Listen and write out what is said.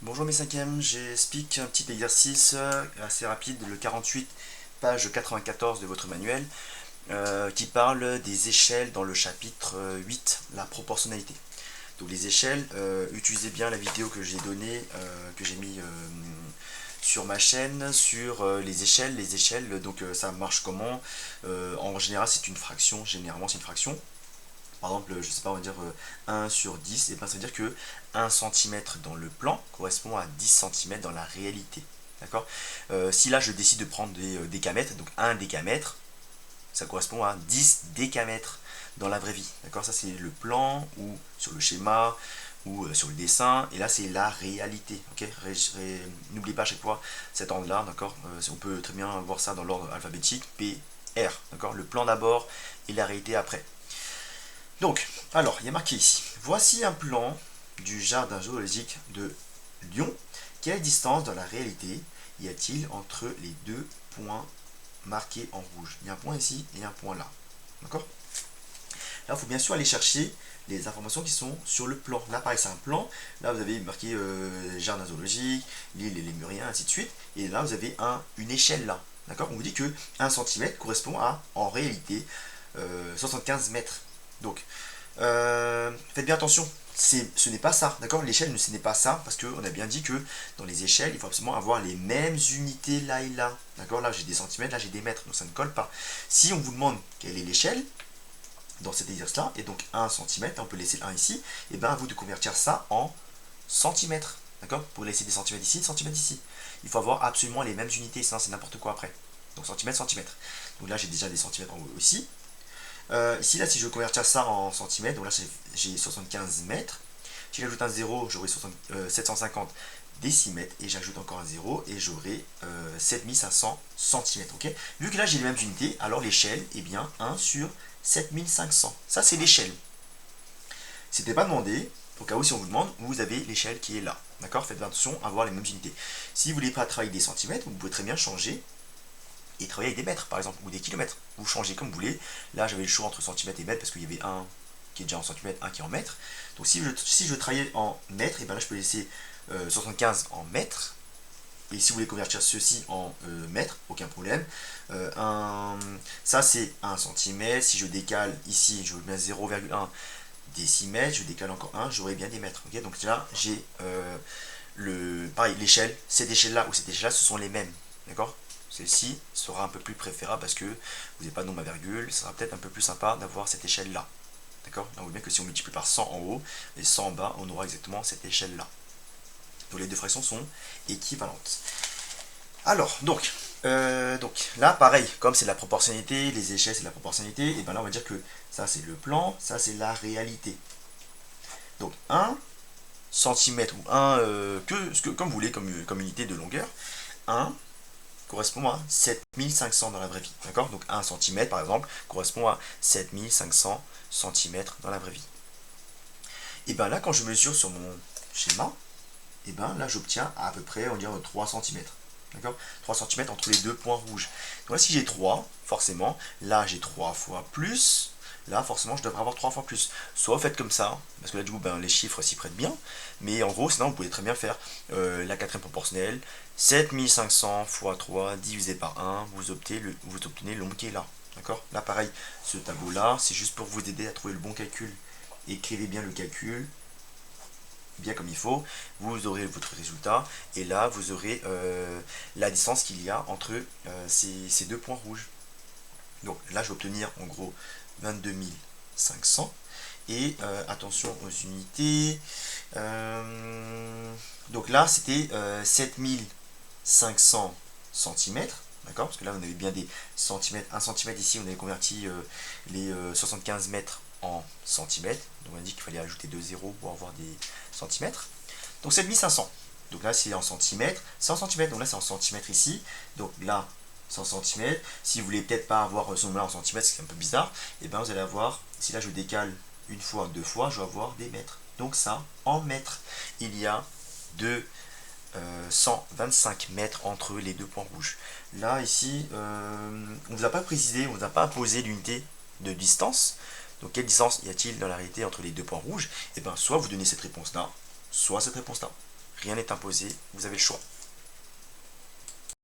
Bonjour mes cinquièmes, j'explique un petit exercice assez rapide, le 48, page 94 de votre manuel, qui parle des échelles dans le chapitre 8, la proportionnalité. Donc les échelles, utilisez bien la vidéo que j'ai donnée, que j'ai mis sur ma chaîne, sur les échelles. Les échelles, donc ça marche comment? En général c'est une fraction, généralement c'est une fraction. Par exemple, je sais pas, on va dire 1 sur 10, et bien ça veut dire que 1 cm dans le plan correspond à 10 cm dans la réalité. D'accord. Si là je décide de prendre des décamètres, donc 1 décamètre, ça correspond à 10 décamètres dans la vraie vie. D'accord. Ça c'est le plan ou sur le schéma ou sur le dessin, et là c'est la réalité. Ok. N'oubliez pas à chaque fois cet ordre là. D'accord. On peut très bien voir ça dans l'ordre alphabétique, P, R. D'accord. Le plan d'abord et la réalité après. Donc, alors, il y a marqué ici. Voici un plan du jardin zoologique de Lyon. Quelle distance dans la réalité y a-t-il entre les deux points marqués en rouge? Il y a un point ici et un point là. D'accord? Là, il faut bien sûr aller chercher les informations qui sont sur le plan. Là, pareil, c'est un plan. Là, vous avez marqué jardin zoologique, l'île et les Lémurien, ainsi de suite. Et là, vous avez une échelle là. D'accord? On vous dit que 1 cm correspond à, en réalité, 75 mètres. Donc, faites bien attention, ce n'est pas ça, d'accord? L'échelle, ce n'est pas ça, parce qu'on a bien dit que dans les échelles, il faut absolument avoir les mêmes unités là et là. D'accord? Là, j'ai des centimètres, là, j'ai des mètres, donc ça ne colle pas. Si on vous demande quelle est l'échelle, dans cet exercice-là, et donc 1 cm, on peut laisser le 1 ici, et bien à vous de convertir ça en centimètres. D'accord? Pour laisser des centimètres ici, des centimètres ici. Il faut avoir absolument les mêmes unités, sinon c'est n'importe quoi après. Donc centimètres, centimètres. Donc là, j'ai déjà des centimètres en haut ici. Ici, là, si je veux convertir ça en centimètres, donc là j'ai 75 mètres. Si j'ajoute un 0, j'aurai 750 décimètres, et j'ajoute encore un 0 et j'aurai 7500 centimètres. Okay. Vu que là j'ai les mêmes unités, alors l'échelle est bien 1 sur 7500. Ça, c'est l'échelle. C'était pas demandé. Au cas où, si on vous demande, vous avez l'échelle qui est là. D'accord. Faites attention à avoir les mêmes unités. Si vous voulez pas travailler des centimètres, vous pouvez très bien changer et travailler avec des mètres par exemple, ou des kilomètres. Vous changez comme vous voulez. Là j'avais le choix entre centimètres et mètres parce qu'il y avait un qui est déjà en centimètres, un qui est en mètres. Donc si je travaillais en mètres, et bien là je peux laisser 75 en mètres. Et si vous voulez convertir ceci en mètres, aucun problème. Ça c'est 1 centimètre. Si je décale ici, je mets 0,1 décimètre, je décale encore 1, j'aurai bien des mètres. Okay. Donc là j'ai pareil, l'échelle, cette échelle là ou cette échelle là, ce sont les mêmes. D'accord. Celle-ci sera un peu plus préférable parce que vous n'avez pas de nombre à virgule. Ça sera peut-être un peu plus sympa d'avoir cette échelle-là. D'accord. On voit bien que si on multiplie par 100 en haut et 100 en bas, on aura exactement cette échelle-là. Donc les deux fractions sont équivalentes. Alors, donc là, pareil, comme c'est la proportionnalité, les échelles c'est la proportionnalité, et bien là on va dire que ça c'est le plan, ça c'est la réalité. Donc 1 centimètre ou 1, comme vous voulez, comme unité de longueur, 1 correspond à 7500 dans la vraie vie. D'accord. Donc 1 cm par exemple correspond à 7500 cm dans la vraie vie. Et bien là, quand je mesure sur mon schéma, et bien là j'obtiens à peu près, on va dire 3 cm. D'accord. 3 cm entre les deux points rouges. Donc là, si j'ai 3, forcément, là j'ai 3 fois plus. Là, forcément, je devrais avoir 3 fois plus. Soit faites comme ça, parce que là, du coup, ben, les chiffres s'y prêtent bien. Mais en gros, sinon, vous pouvez très bien faire la quatrième proportionnelle. 7500 fois 3 divisé par 1, vous obtenez le nombre qui est là. D'accord. Là, pareil, ce tableau-là, c'est juste pour vous aider à trouver le bon calcul. Écrivez bien le calcul, bien comme il faut. Vous aurez votre résultat. Et là, vous aurez la distance qu'il y a entre ces deux points rouges. Donc là, je vais obtenir en gros 22 500. Et attention aux unités. Donc là, c'était 7500 centimètres. D'accord. Parce que là, on avait bien des centimètres. 1 centimètre ici, on avait converti les 75 mètres en centimètres. Donc on a dit qu'il fallait ajouter 2 zéros pour avoir des centimètres. Donc 7500. Donc là, c'est en centimètres. C'est en centimètres. Donc là, c'est en centimètres ici. Donc là, 100 cm. Si vous voulez peut-être pas avoir ce nombre-là en centimètres, c'est un peu bizarre, et bien vous allez avoir, si là je décale une fois, deux fois, je vais avoir des mètres. Donc ça, en mètres, il y a 125 mètres entre les deux points rouges. Là, ici, on ne vous a pas précisé, on ne vous a pas imposé l'unité de distance. Donc quelle distance y a-t-il dans la réalité entre les deux points rouges? Et bien soit vous donnez cette réponse-là, soit cette réponse-là. rien n'est imposé, vous avez le choix.